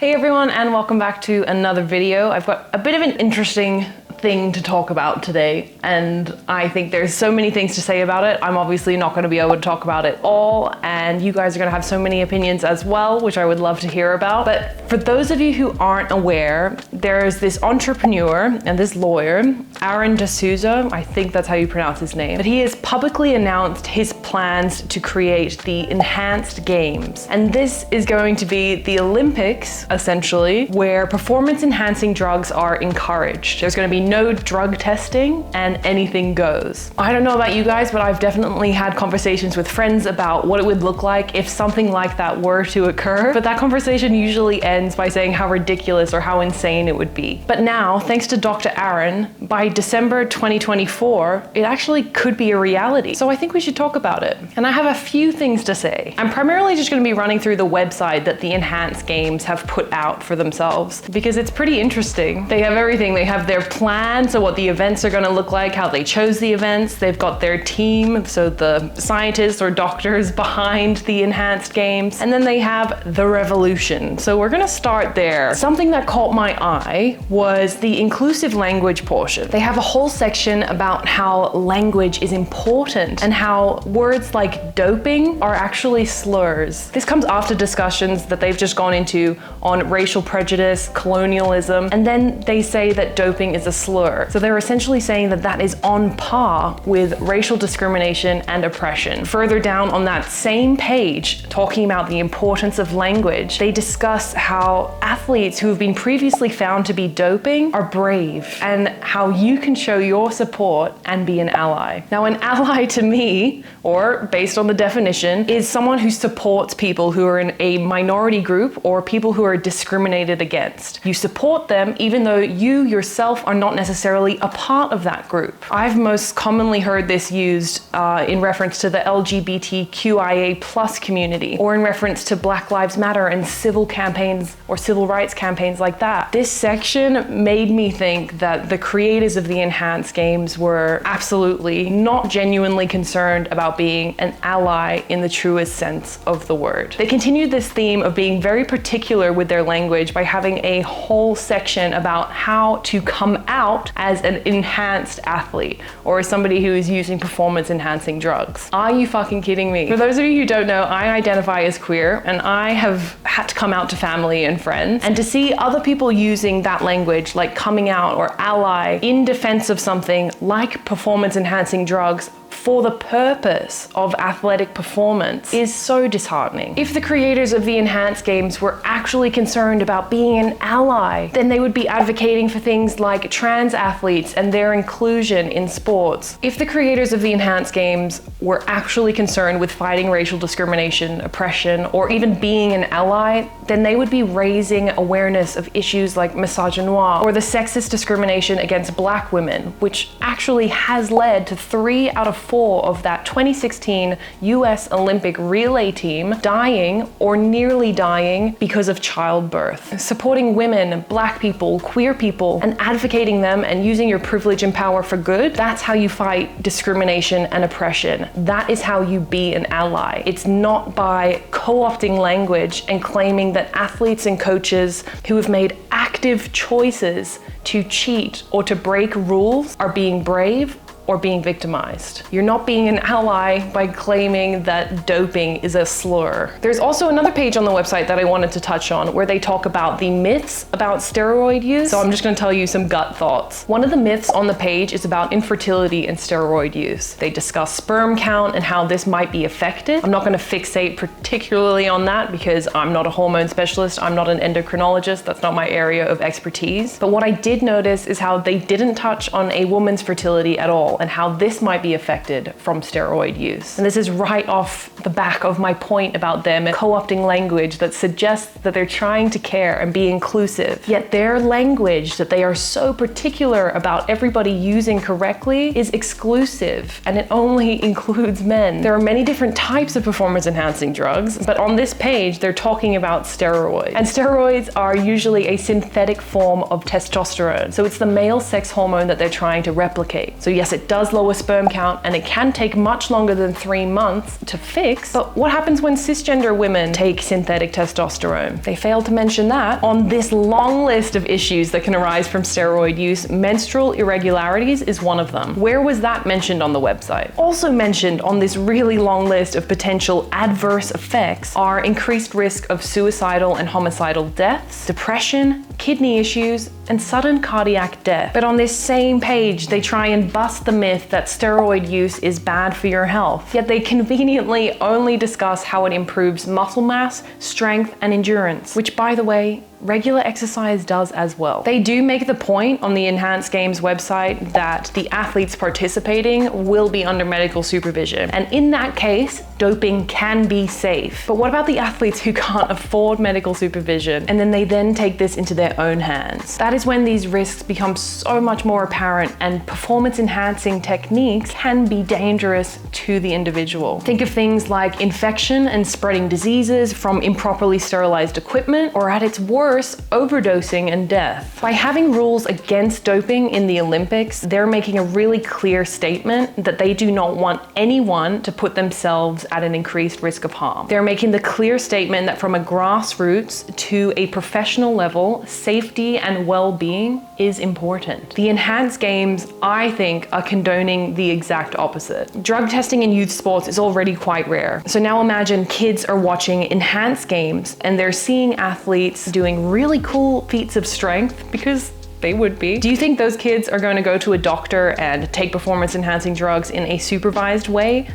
Hey everyone, and welcome back to another video. I've got a bit of an interesting thing to talk about today, and I think there's so many things to say about it. I'm obviously not going to be able to talk about it all, and you guys are going to have so many opinions as well, which I would love to hear about. But for those of you who aren't aware, there's this entrepreneur and this lawyer, Aaron D'Souza, I think that's how you pronounce his name, but he has publicly announced his plans to create the Enhanced Games. And this is going to be the Olympics, essentially, where performance-enhancing drugs are encouraged. There's going to be no drug testing and anything goes. I don't know about you guys, but I've definitely had conversations with friends about what it would look like if something like that were to occur. But that conversation usually ends by saying how ridiculous or how insane it would be. But now, thanks to Dr. Aaron, by December 2024, it actually could be a reality. So I think we should talk about it. And I have a few things to say. I'm primarily just going to be running through the website that the Enhanced Games have put out for themselves, because it's pretty interesting. They have everything. They have their plan, so what the events are going to look like, how they chose the events. They've got their team, so the scientists or doctors behind the Enhanced Games. And then they have the revolution. So we're going to start there. Something that caught my eye was the inclusive language portion. They have a whole section about how language is important and how words like doping are actually slurs. This comes after discussions that they've just gone into on racial prejudice, colonialism, and then they say that doping is a slur. So they're essentially saying that that is on par with racial discrimination and oppression. Further down on that same page, talking about the importance of language, they discuss how athletes who have been previously found to be doping are brave, and how you can show your support and be an ally. Now, an ally to me, or based on the definition, is someone who supports people who are in a minority group or people who are discriminated against. You support them even though you yourself are not necessarily a part of that group. I've most commonly heard this used in reference to the LGBTQIA+ community, or in reference to Black Lives Matter and civil campaigns or civil rights campaigns like that. This section made me think that the creators of the Enhanced Games were absolutely not genuinely concerned about being an ally in the truest sense of the word. They continued this theme of being very particular with their language by having a whole section about how to come out as an enhanced athlete, or as somebody who is using performance-enhancing drugs. Are you fucking kidding me? For those of you who don't know, I identify as queer, and I have had to come out to family and friends, and to see other people using that language, like coming out or ally, in defense of something like performance-enhancing drugs for the purpose of athletic performance, is so disheartening. If the creators of the Enhanced Games were actually concerned about being an ally, then they would be advocating for things like trans athletes and their inclusion in sports. If the creators of the Enhanced Games were actually concerned with fighting racial discrimination, oppression, or even being an ally, then they would be raising awareness of issues like misogyny or the sexist discrimination against Black women, which actually has led to 3 out of 4 of that 2016 US Olympic relay team dying or nearly dying because of childbirth. Supporting women, Black people, queer people, and advocating them and using your privilege and power for good, that's how you fight discrimination and oppression. That is how you be an ally. It's not by co-opting language and claiming that athletes and coaches who have made active choices to cheat or to break rules are being brave or being victimized. You're not being an ally by claiming that doping is a slur. There's also another page on the website that I wanted to touch on where they talk about the myths about steroid use. So I'm just going to tell you some gut thoughts. One of the myths on the page is about infertility and steroid use. They discuss sperm count and how this might be affected. I'm not going to fixate particularly on that because I'm not a hormone specialist. I'm not an endocrinologist. That's not my area of expertise. But what I did notice is how they didn't touch on a woman's fertility at all, and how this might be affected from steroid use. And this is right off the back of my point about them co-opting language that suggests that they're trying to care and be inclusive. Yet their language that they are so particular about everybody using correctly is exclusive, and it only includes men. There are many different types of performance-enhancing drugs, but on this page, they're talking about steroids. And steroids are usually a synthetic form of testosterone. So it's the male sex hormone that they're trying to replicate. So yes, it does lower sperm count and it can take much longer than 3 months to fix. But what happens when cisgender women take synthetic testosterone? They fail to mention that. On this long list of issues that can arise from steroid use, menstrual irregularities is one of them. Where was that mentioned on the website? Also mentioned on this really long list of potential adverse effects are increased risk of suicidal and homicidal deaths, depression, kidney issues, and sudden cardiac death. But on this same page, they try and bust the myth that steroid use is bad for your health. Yet they conveniently only discuss how it improves muscle mass, strength, and endurance, which, by the way, regular exercise does as well. They do make the point on the Enhanced Games website that the athletes participating will be under medical supervision. And in that case, doping can be safe. But what about the athletes who can't afford medical supervision and then they take this into their own hands? That is when these risks become so much more apparent and performance enhancing techniques can be dangerous to the individual. Think of things like infection and spreading diseases from improperly sterilized equipment, or at its worst, overdosing and death. By having rules against doping in the Olympics, they're making a really clear statement that they do not want anyone to put themselves at an increased risk of harm. They're making the clear statement that from a grassroots to a professional level, safety and well-being is important. The Enhanced Games, I think, are condoning the exact opposite. Drug testing in youth sports is already quite rare. So now imagine kids are watching Enhanced Games and they're seeing athletes doing really cool feats of strength, because they would be. Do you think those kids are going to go to a doctor and take performance enhancing drugs in a supervised way?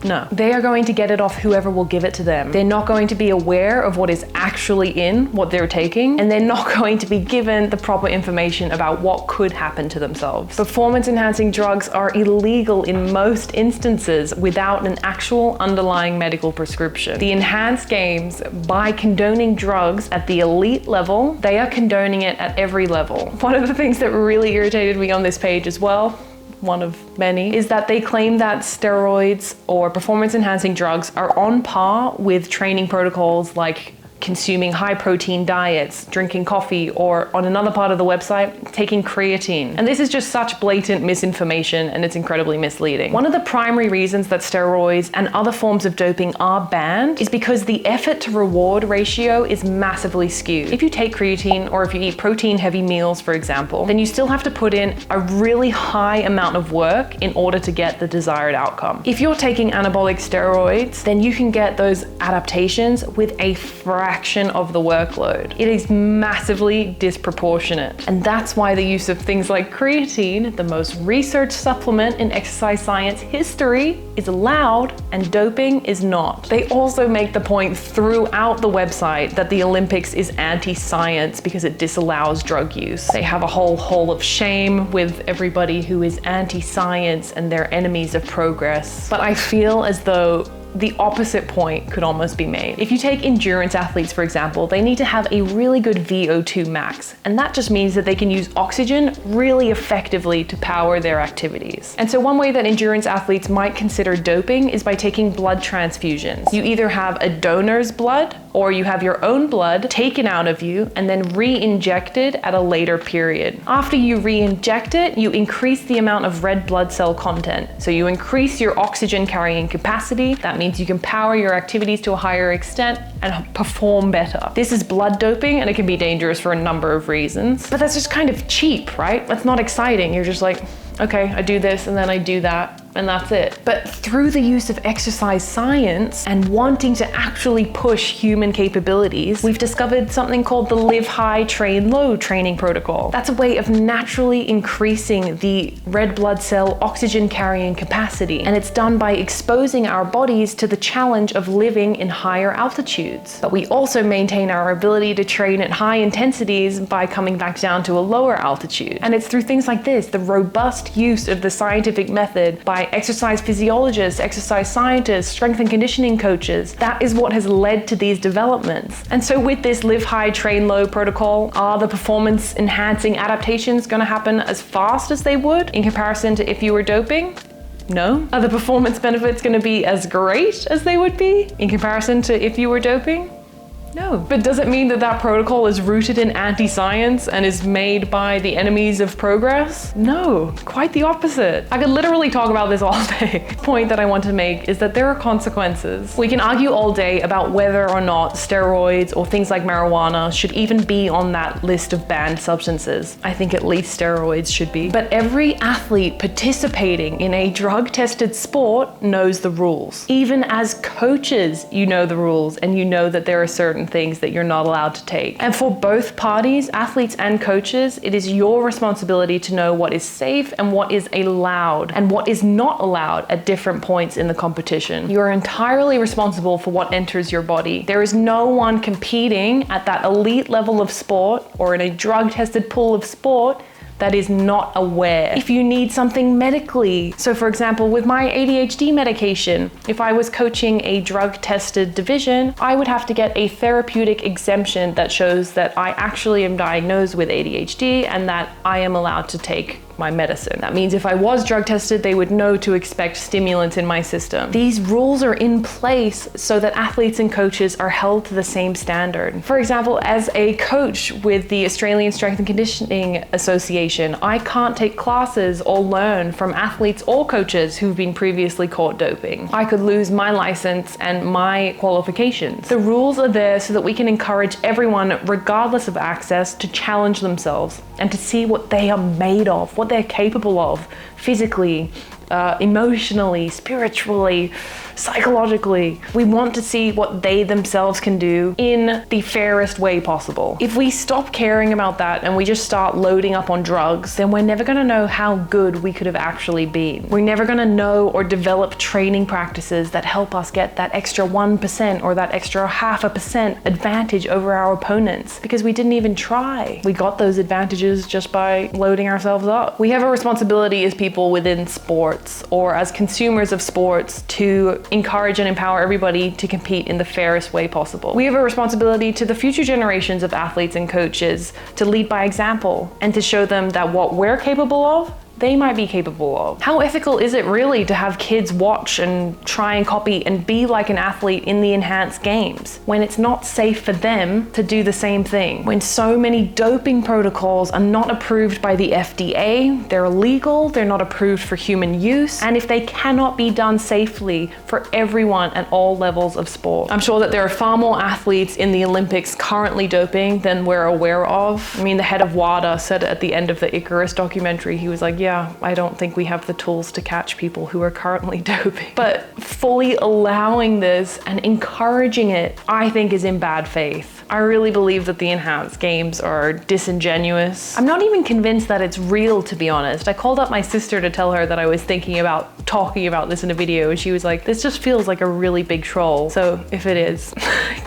No. They are going to get it off whoever will give it to them. They're not going to be aware of what is actually in what they're taking, and they're not going to be given the proper information about what could happen to themselves. Performance enhancing drugs are illegal in most instances without an actual underlying medical prescription. The Enhanced Games, by condoning drugs at the elite level, they are condoning it at every level. One of the things that really irritated me on this page as well, one of many, is that they claim that steroids or performance enhancing drugs are on par with training protocols like consuming high protein diets, drinking coffee, or on another part of the website, taking creatine. And this is just such blatant misinformation, and it's incredibly misleading. One of the primary reasons that steroids and other forms of doping are banned is because the effort to reward ratio is massively skewed. If you take creatine, or if you eat protein heavy meals, for example, then you still have to put in a really high amount of work in order to get the desired outcome. If you're taking anabolic steroids, then you can get those adaptations with a fraction of the workload. It is massively disproportionate. And that's why the use of things like creatine, the most researched supplement in exercise science history, is allowed and doping is not. They also make the point throughout the website that the Olympics is anti-science because it disallows drug use. They have a whole hall of shame with everybody who is anti-science and they're enemies of progress. But I feel as though the opposite point could almost be made. If you take endurance athletes, for example, they need to have a really good VO2 max, and that just means that they can use oxygen really effectively to power their activities. And so one way that endurance athletes might consider doping is by taking blood transfusions. You either have a donor's blood or you have your own blood taken out of you and then re-injected at a later period. After you re-inject it, you increase the amount of red blood cell content. So you increase your oxygen carrying capacity. That means you can power your activities to a higher extent and perform better. This is blood doping, and it can be dangerous for a number of reasons. But that's just kind of cheap, right? That's not exciting. You're just like, okay, I do this and then I do that, and that's it. But through the use of exercise science and wanting to actually push human capabilities, we've discovered something called the Live High, Train Low training protocol. That's a way of naturally increasing the red blood cell oxygen carrying capacity. And it's done by exposing our bodies to the challenge of living in higher altitudes. But we also maintain our ability to train at high intensities by coming back down to a lower altitude. And it's through things like this, the robust use of the scientific method by exercise physiologists, exercise scientists, strength and conditioning coaches. That is what has led to these developments. And so with this Live High, Train Low protocol, are the performance enhancing adaptations going to happen as fast as they would in comparison to if you were doping? No. Are the performance benefits going to be as great as they would be in comparison to if you were doping? No. But does it mean that that protocol is rooted in anti-science and is made by the enemies of progress? No, quite the opposite. I could literally talk about this all day. The point that I want to make is that there are consequences. We can argue all day about whether or not steroids or things like marijuana should even be on that list of banned substances. I think at least steroids should be. But every athlete participating in a drug-tested sport knows the rules. Even as coaches, you know the rules and you know that there are certain things that you're not allowed to take. And for both parties, athletes and coaches, it is your responsibility to know what is safe and what is allowed and what is not allowed at different points in the competition. You are entirely responsible for what enters your body. There is no one competing at that elite level of sport or in a drug-tested pool of sport that is not aware. If you need something medically, so for example, with my ADHD medication, if I was coaching a drug-tested division, I would have to get a therapeutic exemption that shows that I actually am diagnosed with ADHD and that I am allowed to take my medicine. That means if I was drug tested, they would know to expect stimulants in my system. These rules are in place so that athletes and coaches are held to the same standard. For example, as a coach with the Australian Strength and Conditioning Association, I can't take classes or learn from athletes or coaches who've been previously caught doping. I could lose my license and my qualifications. The rules are there so that we can encourage everyone, regardless of access, to challenge themselves and to see what they are made of, what they're capable of physically, emotionally, spiritually, psychologically. We want to see what they themselves can do in the fairest way possible. If we stop caring about that and we just start loading up on drugs, then we're never gonna know how good we could have actually been. We're never gonna know or develop training practices that help us get that extra 1% or that extra 0.5% advantage over our opponents because we didn't even try. We got those advantages just by loading ourselves up. We have a responsibility as people within sports or as consumers of sports to encourage and empower everybody to compete in the fairest way possible. We have a responsibility to the future generations of athletes and coaches to lead by example and to show them that what we're capable of, they might be capable of. How ethical is it really to have kids watch and try and copy and be like an athlete in the enhanced games when it's not safe for them to do the same thing? When so many doping protocols are not approved by the FDA, they're illegal, they're not approved for human use, and if they cannot be done safely for everyone at all levels of sport. I'm sure that there are far more athletes in the Olympics currently doping than we're aware of. I mean, the head of WADA said at the end of the Icarus documentary, he was like, yeah, I don't think we have the tools to catch people who are currently doping. But fully allowing this and encouraging it, I think is in bad faith. I really believe that the enhanced games are disingenuous. I'm not even convinced that it's real, to be honest. I called up my sister to tell her that I was thinking about talking about this in a video, and she was like, this just feels like a really big troll. So if it is,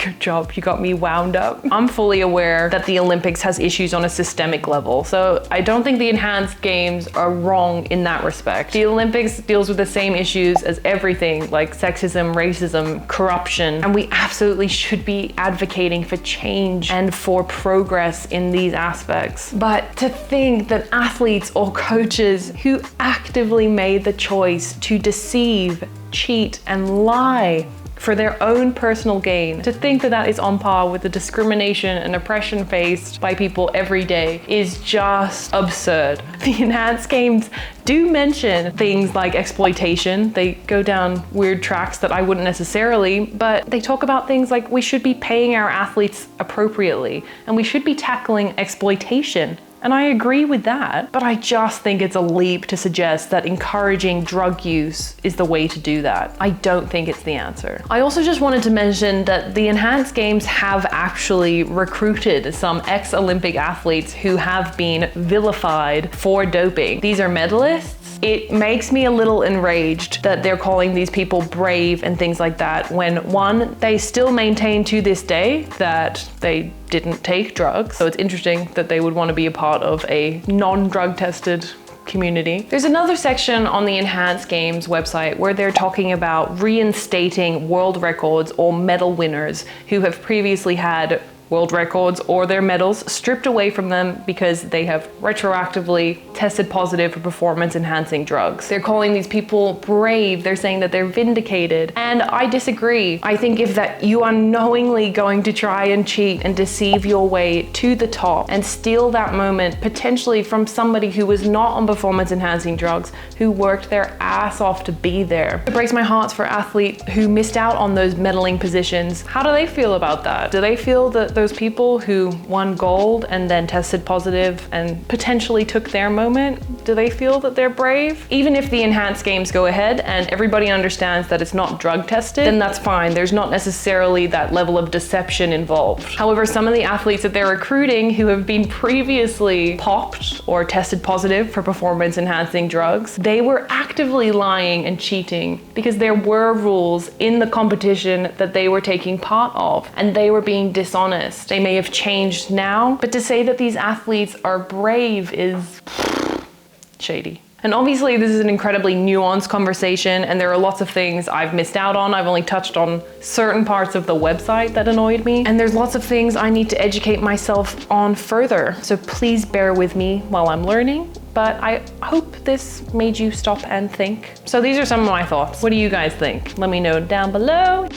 good job, you got me wound up. I'm fully aware that the Olympics has issues on a systemic level, so I don't think the enhanced games are wrong in that respect. The Olympics deals with the same issues as everything, like sexism, racism, corruption, and we absolutely should be advocating for change and for progress in these aspects. But to think that athletes or coaches who actively made the choice to deceive, cheat, and lie for their own personal gain, to think that that is on par with the discrimination and oppression faced by people every day is just absurd. The enhanced games do mention things like exploitation. They go down weird tracks that I wouldn't necessarily, but they talk about things like we should be paying our athletes appropriately and we should be tackling exploitation. And I agree with that, but I just think it's a leap to suggest that encouraging drug use is the way to do that. I don't think it's the answer. I also just wanted to mention that the enhanced games have actually recruited some ex-Olympic athletes who have been vilified for doping. These are medalists. It makes me a little enraged that they're calling these people brave and things like that when, one, they still maintain to this day that they didn't take drugs. So it's interesting that they would want to be a part of a non-drug tested community. There's another section on the Enhanced Games website where they're talking about reinstating world records or medal winners who have previously had world records or their medals stripped away from them because they have retroactively tested positive for performance-enhancing drugs. They're calling these people brave. They're saying that they're vindicated. And I disagree. I think if that you are knowingly going to try and cheat and deceive your way to the top and steal that moment potentially from somebody who was not on performance-enhancing drugs, who worked their ass off to be there. It breaks my heart for athletes who missed out on those medaling positions. How do they feel about that? Do they feel that those people who won gold and then tested positive and potentially took their moment, do they feel that they're brave? Even if the enhanced games go ahead and everybody understands that it's not drug tested, then that's fine. There's not necessarily that level of deception involved. However, some of the athletes that they're recruiting who have been previously popped or tested positive for performance enhancing drugs, they were actively lying and cheating because there were rules in the competition that they were taking part of and they were being dishonest. They may have changed now, but to say that these athletes are brave is shady. And obviously this is an incredibly nuanced conversation and there are lots of things I've missed out on. I've only touched on certain parts of the website that annoyed me. And there's lots of things I need to educate myself on further. So please bear with me while I'm learning. But I hope this made you stop and think. So these are some of my thoughts. What do you guys think? Let me know down below.